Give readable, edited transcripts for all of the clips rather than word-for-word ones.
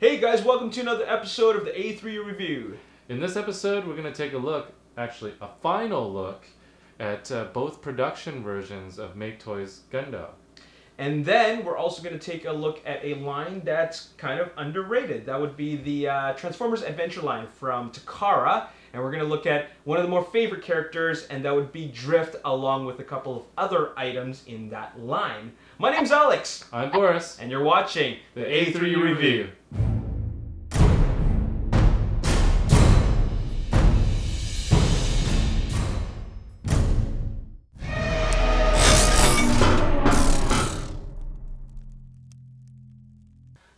Hey guys, welcome to another episode of the A3U Review. In this episode, we're going to take a look, actually a final look, at both production versions of MakeToys Gundog. And then we're also going to take a look at a line that's kind of underrated. That would be the Transformers Adventure line from Takara. And we're going to look at one of the more favorite characters, and that would be Drift, along with a couple of other items in that line. My name's Alex. I'm Boris. And you're watching the A3U Review.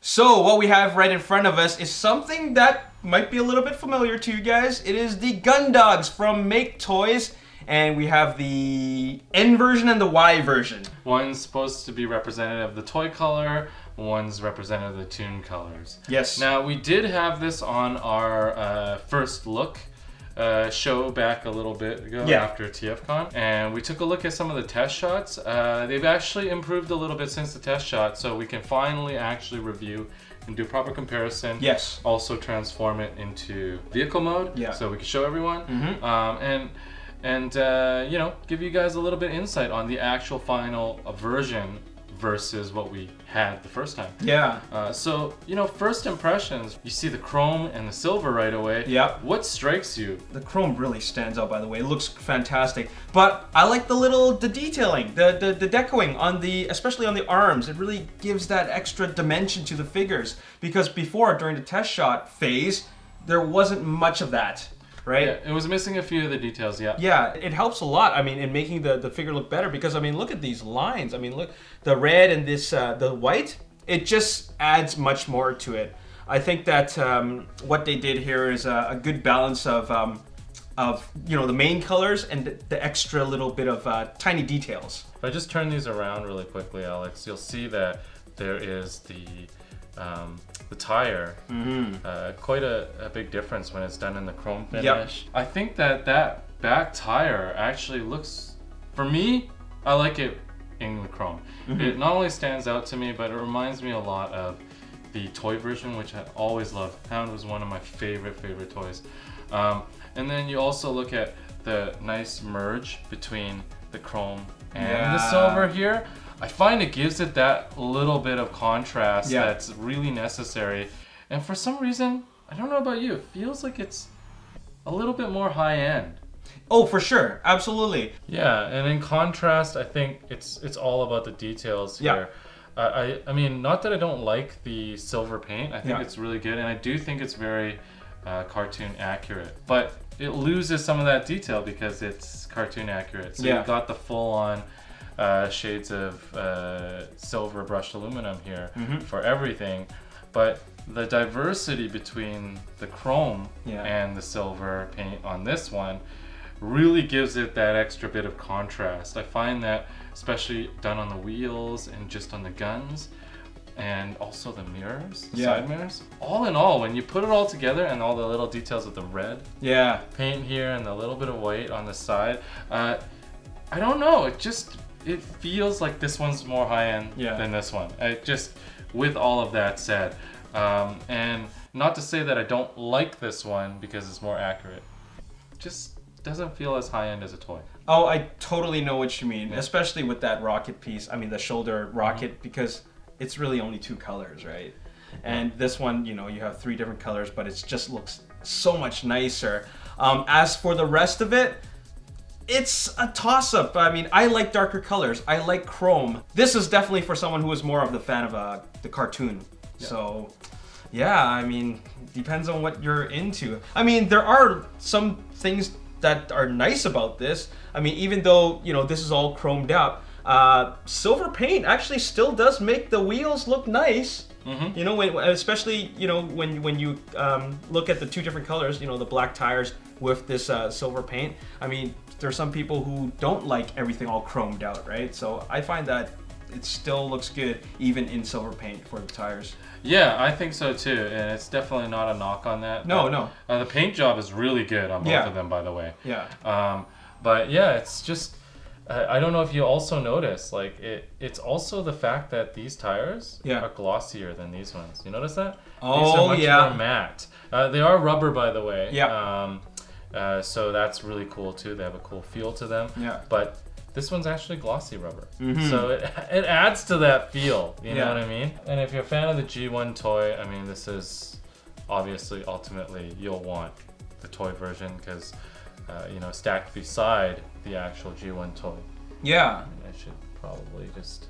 So what we have right in front of us is something that might be a little bit familiar to you guys. It is the Gundogs from MakeToys, and we have the N version and the Y version. One's supposed to be representative of the toy color, one's representative of the toon colors. Yes. Now, we did have this on our first look show back a little bit ago after TFCon, and we took a look at some of the test shots. They've actually improved a little bit since the test shot, so we can finally actually review and do proper comparison. Yes. Also transform it into vehicle mode, so we can show everyone, and you know, give you guys a little bit insight on the actual final version versus what we had the first time. Yeah. So, you know, first impressions, you see the chrome and the silver right away. Yep. What strikes you? The chrome really stands out, by the way. It looks fantastic. But I like the detailing, the decoing on the, especially on the arms. It really gives that extra dimension to the figures. Because before, during the test shot phase, there wasn't much of that. Right? Yeah, it was missing a few of the details, Yeah, it helps a lot, I mean, in making the figure look better, because, I mean, look at these lines. I mean, look, the red and this, the white, it just adds much more to it. I think that what they did here is a good balance of you know, the main colors and the extra little bit of tiny details. If I just turn these around really quickly, Alex, you'll see that there is the tire, quite a big difference when it's done in the chrome finish. Yep. I think that back tire actually looks, for me, I like it in the chrome. It not only stands out to me, but it reminds me a lot of the toy version, which I always loved. Hound was one of my favorite toys. And then you also look at the nice merge between the chrome and the silver here. I find it gives it that little bit of contrast that's really necessary. And for some reason, I don't know about you, it feels like it's a little bit more high-end. Oh, for sure. Absolutely. Yeah, and in contrast, I think it's all about the details here. I mean, not that I don't like the silver paint. I think it's really good, and I do think it's very cartoon accurate. But it loses some of that detail because it's cartoon accurate. So you got the full-on shades of silver brushed aluminum here for everything, but the diversity between the chrome and the silver paint on this one really gives it that extra bit of contrast. I find that especially done on the wheels and just on the guns, and also the mirrors, the side mirrors. All in all, when you put it all together and all the little details of the red paint here and the little bit of white on the side, I don't know, it feels like this one's more high-end than this one. With all of that said, and not to say that I don't like this one because it's more accurate, just doesn't feel as high-end as a toy. Oh, I totally know what you mean, especially with that rocket piece. I mean, the shoulder rocket, because it's really only 2 colors, right? And this one, you know, you have 3 different colors, but it just looks so much nicer. As for the rest of it, it's a toss-up. I mean, I like darker colors. I like chrome. This is definitely for someone who is more of the fan of the cartoon. So, yeah, I mean, depends on what you're into. I mean, there are some things that are nice about this. I mean, even though, you know, this is all chromed up, silver paint actually still does make the wheels look nice. You know, especially, you know, when you look at the 2 different colors, you know, the black tires with this silver paint. I mean, there's some people who don't like everything all chromed out, right? So I find that it still looks good even in silver paint for the tires. Yeah, I think so too, and it's definitely not a knock on that. No. The paint job is really good on both of them, by the way. Yeah. But yeah, it's just I don't know if you also notice, like it's also the fact that these tires are glossier than these ones. You notice that? Oh, these are much more matte. They are rubber, by the way. Yeah. So that's really cool too. They have a cool feel to them. Yeah. But this one's actually glossy rubber. So it adds to that feel. You know what I mean? And if you're a fan of the G1 toy, I mean, this is obviously ultimately you'll want the toy version because you know, stacked beside the actual G1 toy. Yeah. I should probably just.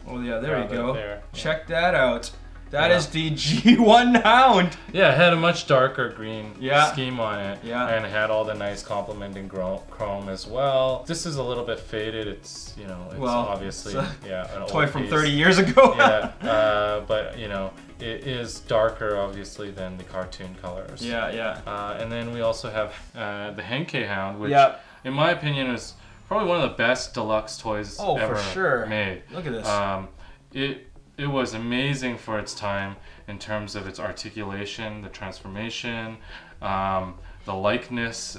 Oh yeah, there you go. There. Check that out. That is the G1 Hound. Yeah, it had a much darker green scheme on it. Yeah. And it had all the nice complementing chrome as well. This is a little bit faded. It's, you know, it's obviously an toy old from piece. 30 years ago. But you know, it is darker obviously than the cartoon colors. And then we also have the Henkei Hound, which in my opinion is probably one of the best deluxe toys ever made. Look at this. It was amazing for its time in terms of its articulation, the transformation, the likeness,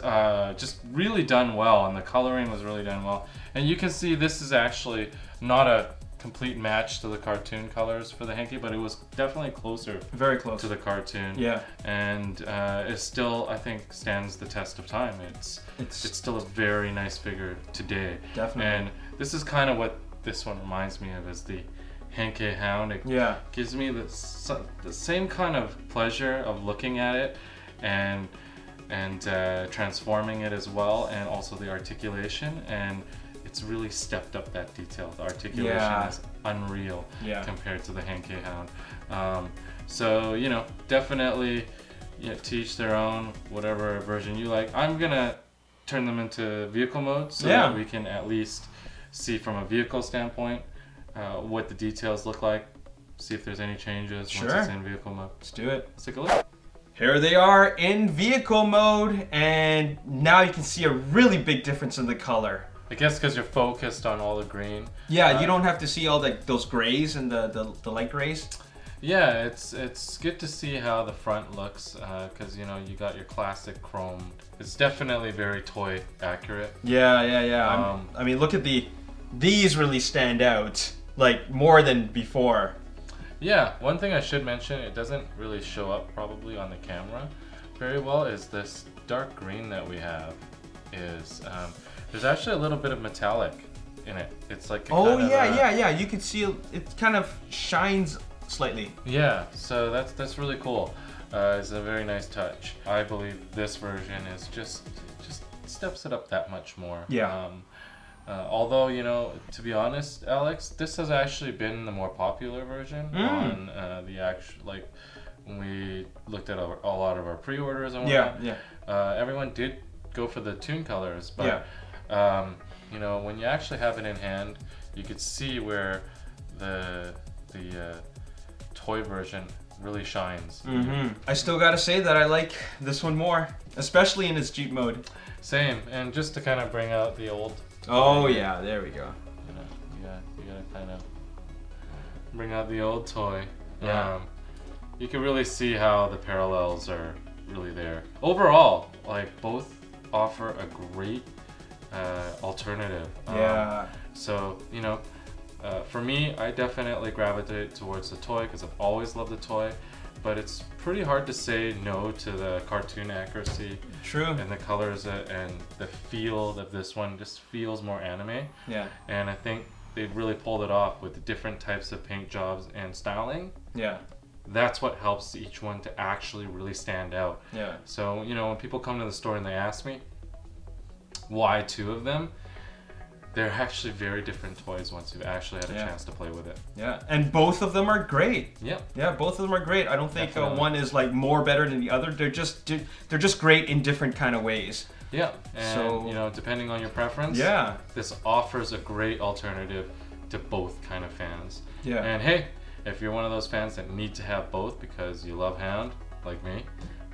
just really done well, and the coloring was really done well. And you can see this is actually not a complete match to the cartoon colors for the Henkei, but it was definitely closer, very close to the cartoon. Yeah. And it still, I think, stands the test of time. It's still a very nice figure today. Definitely. And this is kind of what this one reminds me of, is the Henkei Hound. It gives me the same kind of pleasure of looking at it and transforming it as well, and also the articulation, and it's really stepped up that detail. The articulation is unreal compared to the Henkei Hound. So, you know, definitely to each their own, whatever version you like. I'm gonna turn them into vehicle mode so that we can at least see from a vehicle standpoint what the details look like, see if there's any changes once it's in vehicle mode. Let's do it. Let's take a look. Here they are in vehicle mode, and now you can see a really big difference in the color. I guess because you're focused on all the green. Yeah, you don't have to see all those grays and the light grays. Yeah, it's good to see how the front looks, because you know, you got your classic chrome. It's definitely very toy accurate. Yeah. I mean, look at these really stand out, like more than before. Yeah, one thing I should mention, it doesn't really show up probably on the camera very well, is this dark green that we have is, there's actually a little bit of metallic in it. It's like yeah, you can see it kind of shines slightly. Yeah, so that's really cool. It's a very nice touch. I believe this version is just steps it up that much more. Yeah. Although, you know, to be honest, Alex, this has actually been the more popular version on the actual, like, when we looked at a lot of our pre-orders and whatnot. Everyone did go for the tune colors, but you know, when you actually have it in hand, you could see where the toy version really shines. I still gotta say that I like this one more, especially in its Jeep mode. Same, and just to kind of bring out the old. Oh yeah, there we go. You gotta kind of bring out the old toy. You can really see how the parallels are really there. Overall, like, both offer a great alternative. So, you know, for me, I definitely gravitate towards the toy because I've always loved the toy, but it's pretty hard to say no to the cartoon accuracy. True. And the colors and the feel of this one just feels more anime. Yeah. And I think they've really pulled it off with the different types of paint jobs and styling. Yeah. That's what helps each one to actually really stand out. Yeah. So, you know, when people come to the store and they ask me why two of them, they're actually very different toys once you've actually had a chance to play with it. Yeah, and both of them are great. Yep. Yeah, both of them are great. I don't think one is like more better than the other. They're just great in different kind of ways. Yeah, and so, you know, depending on your preference, this offers a great alternative to both kind of fans. Yeah. And hey, if you're one of those fans that need to have both because you love Hound, like me,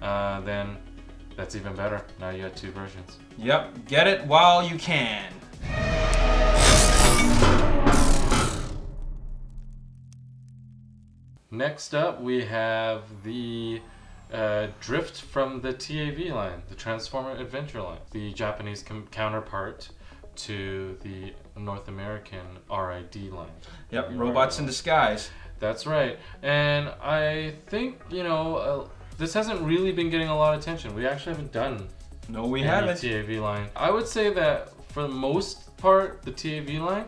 then that's even better. Now you got two versions. Yep, get it while you can. Next up, we have the Drift from the TAV line, the Transformer Adventure line, the Japanese counterpart to the North American RID line. Yep, robots in disguise. That's right. And I think, you know, this hasn't really been getting a lot of attention. We actually haven't done we haven't. TAV line. I would say that for the most part, the TAV line,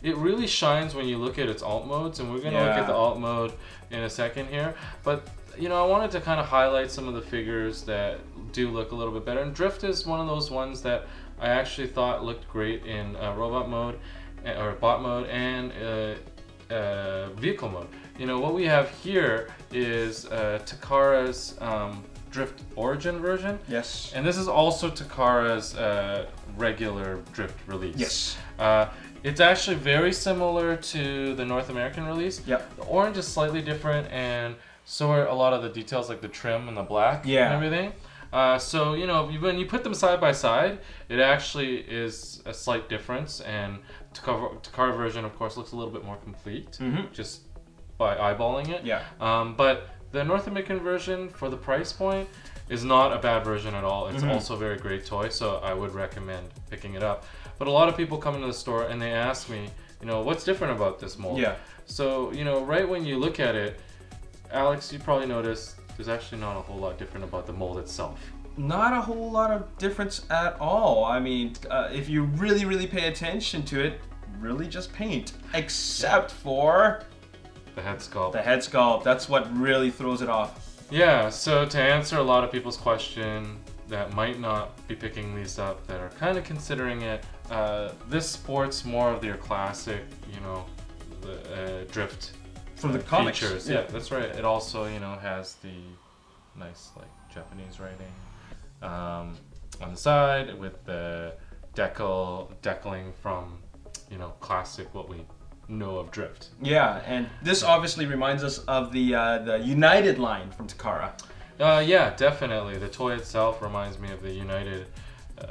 it really shines when you look at its alt modes, and we're going to look at the alt mode in a second here. But, you know, I wanted to kind of highlight some of the figures that do look a little bit better. And Drift is one of those ones that I actually thought looked great in robot mode, or bot mode, and vehicle mode. You know, what we have here is Takara's Drift Origin version. Yes. And this is also Takara's regular Drift release. Yes. It's actually very similar to the North American release. Yep. The orange is slightly different, and so are a lot of the details, like the trim and the black and everything. So, you know, when you put them side by side, it actually is a slight difference, and Takara version, of course, looks a little bit more complete, just by eyeballing it. Yeah. But the North American version, for the price point, is not a bad version at all. It's also a very great toy, so I would recommend picking it up. But a lot of people come into the store and they ask me, you know, what's different about this mold? Yeah. So, you know, right when you look at it, Alex, you probably noticed there's actually not a whole lot different about the mold itself. Not a whole lot of difference at all. I mean, if you really pay attention to it, really just paint. Except for the head sculpt. The head sculpt. That's what really throws it off. Yeah, so to answer a lot of people's question that might not be picking these up, that are kind of considering it, this sports more of your classic, you know, the drift from the comics. Features. Yeah, that's right. It also, you know, has the nice like Japanese writing on the side with the decaling from, you know, classic what we know of Drift. Yeah, and this obviously reminds us of the United line from Takara. Yeah, definitely. The toy itself reminds me of the United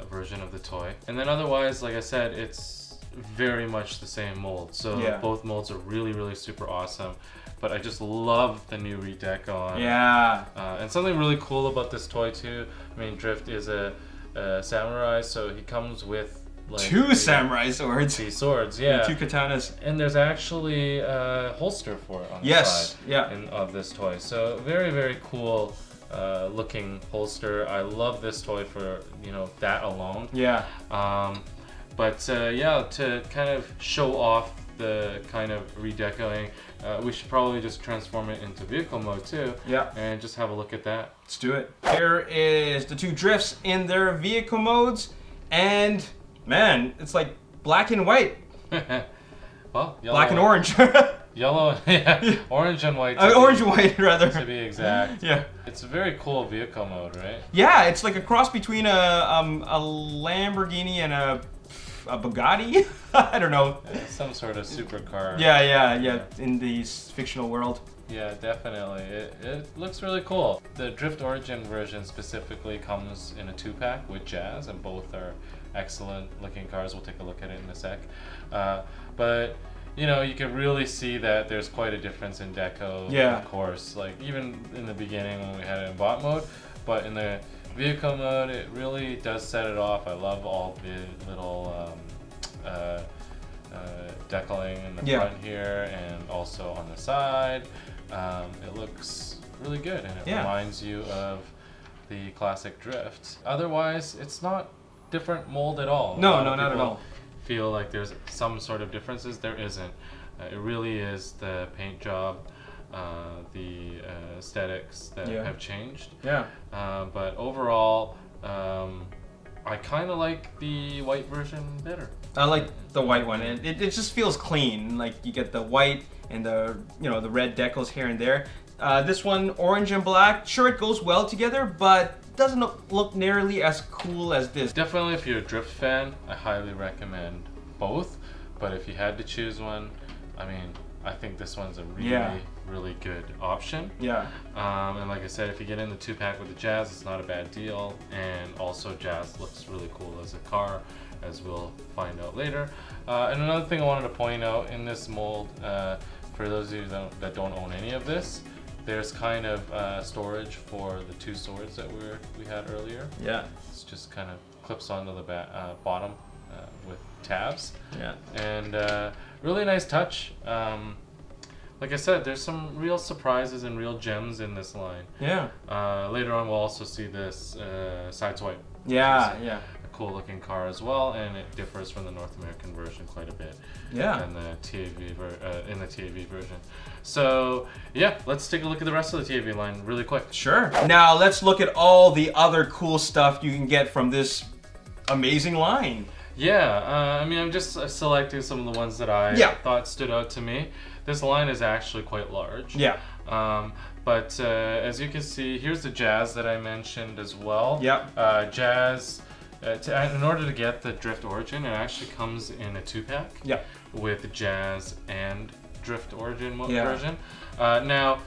version of the toy. And then otherwise, like I said, it's very much the same mold. So both molds are really super awesome. But I just love the new redeco on. Yeah. And something really cool about this toy too, I mean, Drift is a samurai, so he comes with like two samurai swords. Two swords, yeah. And two katanas. And there's actually a holster for it on the side of this toy. So very cool looking holster. I love this toy for, you know, that alone. Yeah. But yeah, to kind of show off the kind of redecoing, we should probably just transform it into vehicle mode too. Yeah. And just have a look at that. Let's do it. Here is the two Drifts in their vehicle modes, and man, it's like black and white. Well, yellow, black and orange. Yellow, yeah, orange and white. Orange and white, rather. To be exact. Yeah. It's a very cool vehicle mode, right? Yeah, it's like a cross between a Lamborghini and a Bugatti. I don't know. Some sort of supercar. Yeah. In the fictional world. Yeah, definitely. It looks really cool. The Drift Origin version specifically comes in a 2-pack with Jazz, and both are excellent looking cars. We'll take a look at it in a sec. But you know, you can really see that there's quite a difference in deco. Yeah. Of course, like even in the beginning when we had it in bot mode, but in the vehicle mode, it really does set it off. I love all the little decaling in the front here and also on the side. It looks really good, and it reminds you of the classic Drift. Otherwise, it's not different mold at all. No, not at all. Feel like there's some sort of differences. There isn't. It really is the paint job, the aesthetics that have changed. Yeah. But overall, I kind of like the white version better. I like the white one. It just feels clean. Like you get the white and the the red decals here and there. This one, orange and black. Sure, it goes well together, but doesn't look nearly as cool as this. Definitely, if you're a Drift fan, I highly recommend both. But if you had to choose one, I mean, I think this one's a really good option. Yeah. And like I said, if you get in the 2-pack with the Jazz, it's not a bad deal. And also, Jazz looks really cool as a car, as we'll find out later. And another thing I wanted to point out in this mold, for those of you that don't own any of this, there's kind of storage for the two swords that we had earlier. Yeah. It's just kind of clips onto the bottom with tabs. Yeah. And really nice touch. Like I said, there's some real surprises and real gems in this line. Yeah. Later on, we'll also see this Sideswipe. Yeah, yeah. A cool looking car as well, and it differs from the North American version quite a bit. Yeah. And the TAV version. So yeah, let's take a look at the rest of the TAV line really quick. Sure. Now let's look at all the other cool stuff you can get from this amazing line. Yeah, I mean, I'm just selecting some of the ones that I thought stood out to me. This line is actually quite large. Yeah. But as you can see, here's the Jazz that I mentioned as well. Yeah. Jazz, in order to get the Drift Origin, it actually comes in a 2-pack. Yeah. With Jazz and Drift Origin version. Now,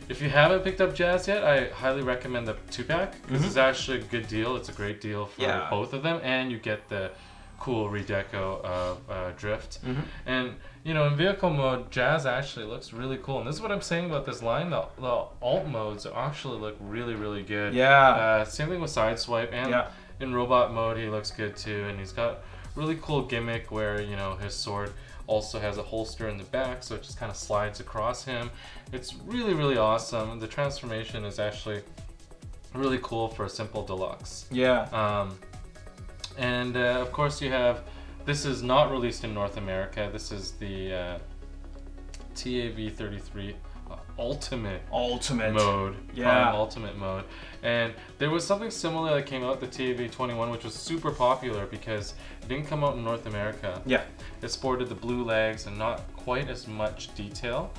if you haven't picked up Jazz yet, I highly recommend the 2-pack because it's actually a good deal. It's a great deal for both of them, and you get the cool redeco of Drift. And you know, in vehicle mode, Jazz actually looks really cool. And this is what I'm saying about this line. The alt modes actually look really, really good. Yeah. Same thing with Sideswipe, and in robot mode, he looks good too. And he's got really cool gimmick where, you know, his sword also has a holster in the back, so it just kind of slides across him. It's really, really awesome. The transformation is actually really cool for a simple deluxe. Yeah. And of course you have, this is not released in North America. This is the TAV33 Ultimate mode. Yeah. Ultimate mode. And there was something similar that came out, the TAV21, which was super popular because it didn't come out in North America. Yeah. It sported the blue legs and not quite as much detail.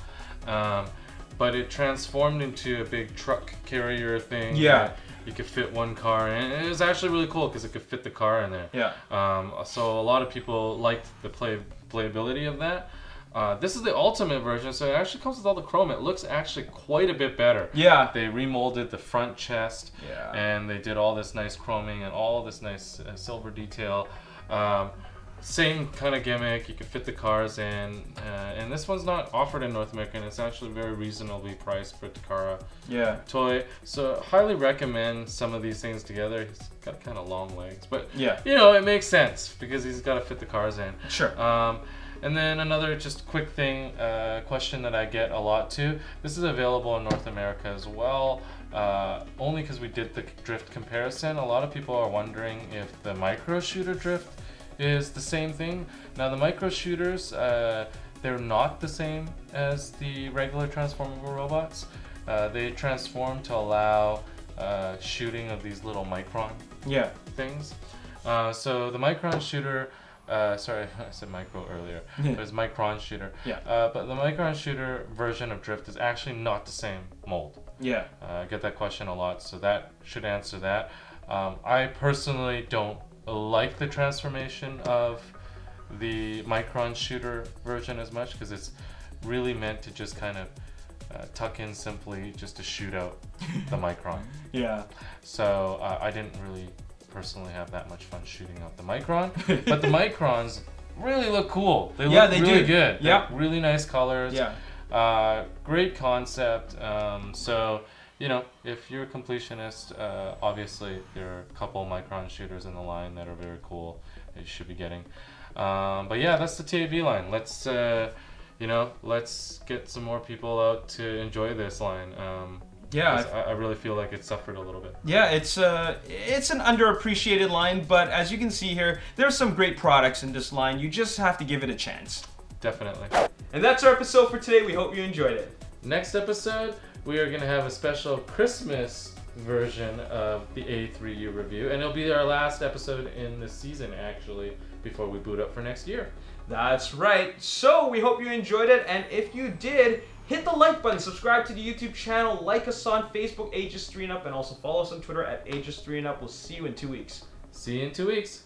But it transformed into a big truck carrier thing. Yeah. You could fit one car in. It was actually really cool because it could fit the car in there. Yeah. So a lot of people liked the playability of that. This is the ultimate version, so it actually comes with all the chrome. It looks actually quite a bit better. Yeah. They remolded the front chest, and they did all this nice chroming and all this nice silver detail. Same kind of gimmick, you can fit the cars in, and this one's not offered in North America, and it's actually very reasonably priced for a Takara toy. So highly recommend some of these things together. He's got kind of long legs, but you know, it makes sense because he's got to fit the cars in. Sure. And then another just quick thing, question that I get a lot too. This is available in North America as well, only because we did the drift comparison. A lot of people are wondering if the Microshooter drift is the same thing. Now the Microshooters, they're not the same as the regular transformable robots. They transform to allow shooting of these little micron things. So the Micron shooter, sorry, I said micro earlier. It was Micron shooter. But the Micron shooter version of drift is actually not the same mold. I get that question a lot, so that should answer that. I personally don't like the transformation of the Micron shooter version as much because it's really meant to just kind of tuck in simply just to shoot out the Micron. So I didn't really personally have that much fun shooting out the Micron, but the Microns really look cool. They look really good. Really nice colors. Great concept. So you know, if you're a completionist, obviously there are a couple Micron shooters in the line that are very cool that you should be getting. But yeah, that's the TAV line. Let's you know, let's get some more people out to enjoy this line. I really feel like it suffered a little bit. It's an underappreciated line, but as you can see here, there's some great products in this line. You just have to give it a chance. Definitely. And that's our episode for today. We hope you enjoyed it. Next episode, we are going to have a special Christmas version of the A3U review, and it'll be our last episode in the season, actually, before we boot up for next year. That's right. So we hope you enjoyed it, and if you did, hit the like button, subscribe to the YouTube channel, like us on Facebook, Ages3 and Up, and also follow us on Twitter at Ages3 and Up. We'll see you in 2 weeks. See you in 2 weeks.